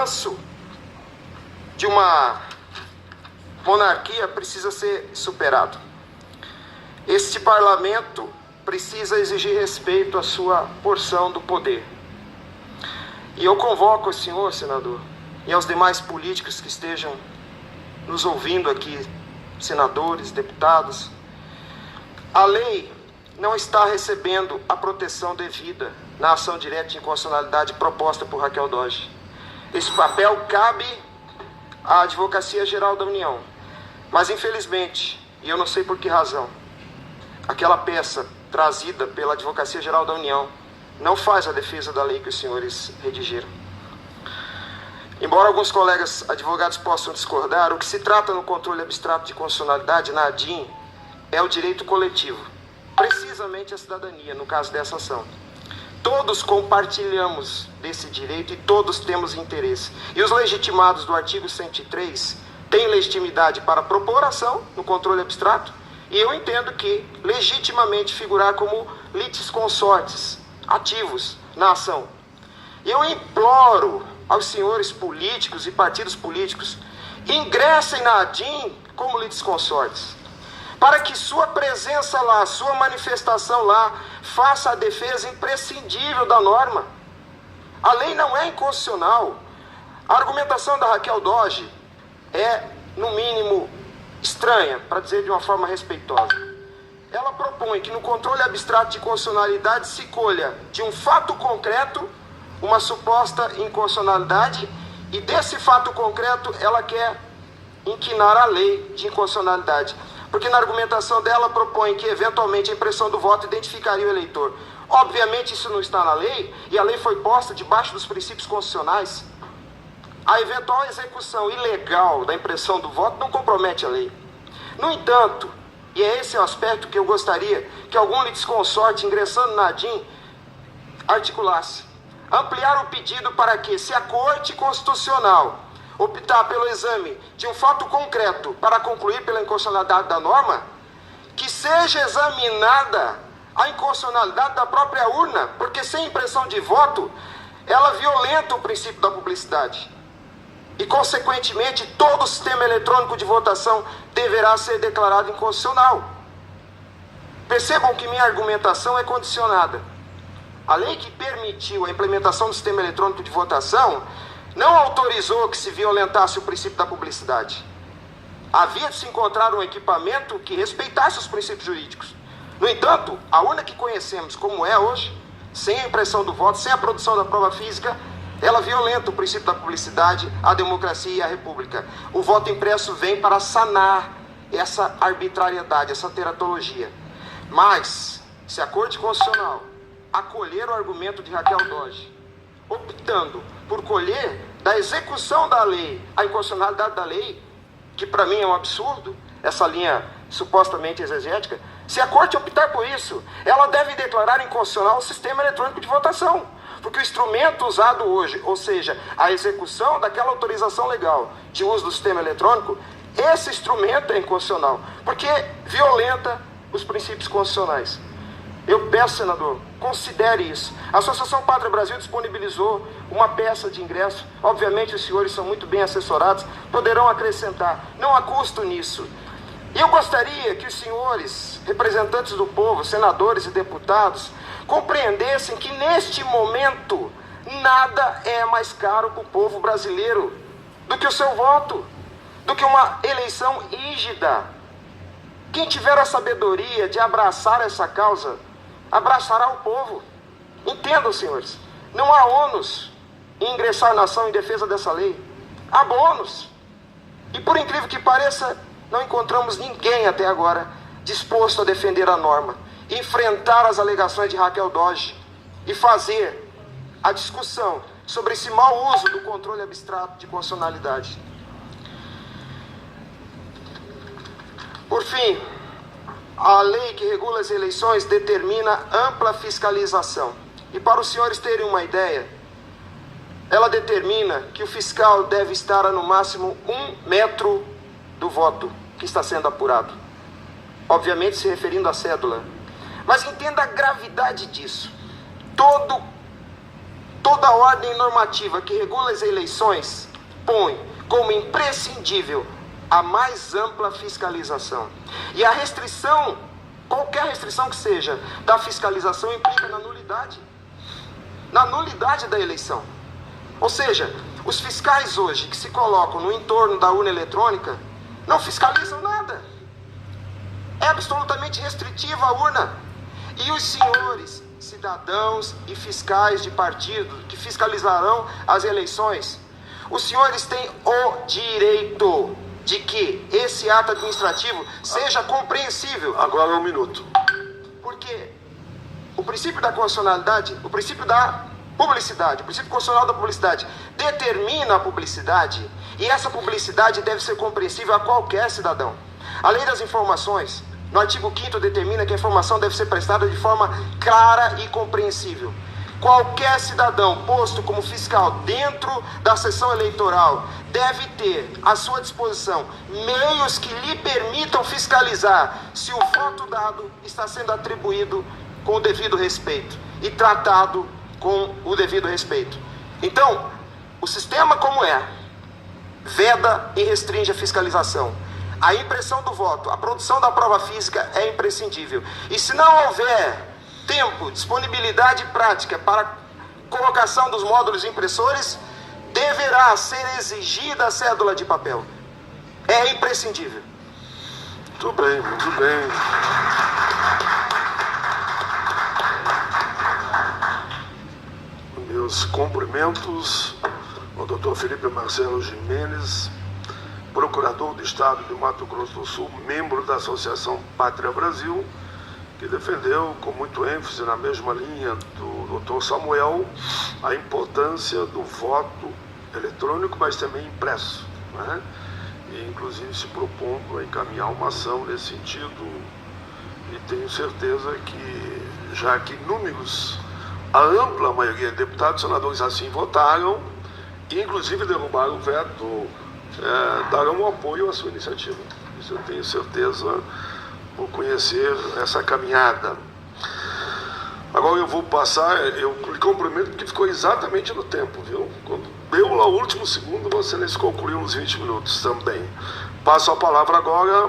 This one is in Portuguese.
avanço de uma monarquia precisa ser superado. Este parlamento precisa exigir respeito à sua porção do poder. E eu convoco o senhor, senador, e aos demais políticos que estejam nos ouvindo aqui, senadores, deputados, a lei não está recebendo a proteção devida na ação direta de inconstitucionalidade proposta por Raquel Dodge. Esse papel cabe à Advocacia Geral da União. Mas, infelizmente, e eu não sei por que razão, aquela peça trazida pela Advocacia Geral da União não faz a defesa da lei que os senhores redigiram. Embora alguns colegas advogados possam discordar, o que se trata no controle abstrato de constitucionalidade, na ADIM, é o direito coletivo, precisamente a cidadania, no caso dessa ação. Todos compartilhamos desse direito e todos temos interesse. E os legitimados do artigo 103 têm legitimidade para propor ação no controle abstrato, e eu entendo que legitimamente figurar como litisconsortes ativos na ação. E eu imploro aos senhores políticos e partidos políticos, ingressem na ADIM como litisconsortes, para que sua presença lá, sua manifestação lá, faça a defesa imprescindível da norma. A lei não é inconstitucional. A argumentação da Raquel Dodge é, no mínimo, estranha, para dizer de uma forma respeitosa. Ela propõe que no controle abstrato de constitucionalidade se colha de um fato concreto uma suposta inconstitucionalidade, e desse fato concreto ela quer inquinar a lei de inconstitucionalidade. Porque na argumentação dela propõe que eventualmente a impressão do voto identificaria o eleitor. Obviamente isso não está na lei, e a lei foi posta debaixo dos princípios constitucionais. A eventual execução ilegal da impressão do voto não compromete a lei. No entanto, e é esse o aspecto que eu gostaria que algum litisconsorte ingressando na ADIM articulasse, ampliar o pedido para que, se a Corte Constitucional optar pelo exame de um fato concreto para concluir pela inconstitucionalidade da norma, que seja examinada a inconstitucionalidade da própria urna, porque sem impressão de voto, ela violenta o princípio da publicidade. E, consequentemente, todo o sistema eletrônico de votação deverá ser declarado inconstitucional. Percebam que minha argumentação é condicionada. A lei que permitiu a implementação do sistema eletrônico de votação não autorizou que se violentasse o princípio da publicidade. Havia de se encontrar um equipamento que respeitasse os princípios jurídicos. No entanto, a urna que conhecemos como é hoje, sem a impressão do voto, sem a produção da prova física, ela violenta o princípio da publicidade, a democracia e a república. O voto impresso vem para sanar essa arbitrariedade, essa teratologia. Mas, se a Corte Constitucional acolher o argumento de Raquel Dodge, optando por colher da execução da lei a inconstitucionalidade da lei, que para mim é um absurdo, essa linha supostamente exegética, se a Corte optar por isso, ela deve declarar inconstitucional o sistema eletrônico de votação, porque o instrumento usado hoje, ou seja, a execução daquela autorização legal de uso do sistema eletrônico, esse instrumento é inconstitucional, porque violenta os princípios constitucionais. Eu peço, senador, considere isso. A Associação Pátria Brasil disponibilizou uma peça de ingresso. Obviamente os senhores são muito bem assessorados, poderão acrescentar. Não há custo nisso. E eu gostaria que os senhores, representantes do povo, senadores e deputados, compreendessem que neste momento nada é mais caro para o povo brasileiro do que o seu voto, do que uma eleição rígida. Quem tiver a sabedoria de abraçar essa causa, abraçará o povo. Entendam, senhores, não há ônus em ingressar na ação em defesa dessa lei. Há bônus. E por incrível que pareça, não encontramos ninguém até agora disposto a defender a norma, enfrentar as alegações de Raquel Dodge e fazer a discussão sobre esse mau uso do controle abstrato de constitucionalidade. Por fim, a lei que regula as eleições determina ampla fiscalização. E para os senhores terem uma ideia, ela determina que o fiscal deve estar a no máximo 1 metro do voto que está sendo apurado. Obviamente se referindo à cédula. Mas entenda a gravidade disso. Todo Toda ordem normativa que regula as eleições põe como imprescindível a mais ampla fiscalização. E a restrição, qualquer restrição que seja, da fiscalização implica na nulidade da eleição. Ou seja, os fiscais hoje que se colocam no entorno da urna eletrônica não fiscalizam nada. É absolutamente restritiva a urna. E os senhores cidadãos e fiscais de partido que fiscalizarão as eleições, os senhores têm o direito de que esse ato administrativo seja compreensível. Agora 1 minuto. Porque o princípio da constitucionalidade, o princípio da publicidade, o princípio constitucional da publicidade determina a publicidade, e essa publicidade deve ser compreensível a qualquer cidadão. A lei das informações, no artigo 5º, determina que a informação deve ser prestada de forma clara e compreensível. Qualquer cidadão posto como fiscal dentro da sessão eleitoral deve ter à sua disposição meios que lhe permitam fiscalizar se o voto dado está sendo atribuído com o devido respeito e tratado com o devido respeito. Então, o sistema como é, veda e restringe a fiscalização. A impressão do voto, a produção da prova física é imprescindível. E se não houver tempo, disponibilidade prática para colocação dos módulos impressores, deverá ser exigida a cédula de papel. É imprescindível. Muito bem, muito bem. Meus cumprimentos ao Dr. Felipe Marcelo Gimenez, procurador do Estado de Mato Grosso do Sul, membro da Associação Pátria Brasil, que defendeu com muito ênfase, na mesma linha do Dr. Samuel, a importância do voto eletrônico, mas também impresso, né? E inclusive se propondo a encaminhar uma ação nesse sentido, e tenho certeza que, já que números, a ampla maioria de deputados e senadores assim votaram, e inclusive derrubaram o veto, darão um apoio à sua iniciativa. Isso eu tenho certeza, por conhecer essa caminhada. Agora eu vou passar, eu lhe cumprimento porque ficou exatamente no tempo, viu? Quando deu lá o último segundo, você concluiu nos 20 minutos também. Passo a palavra agora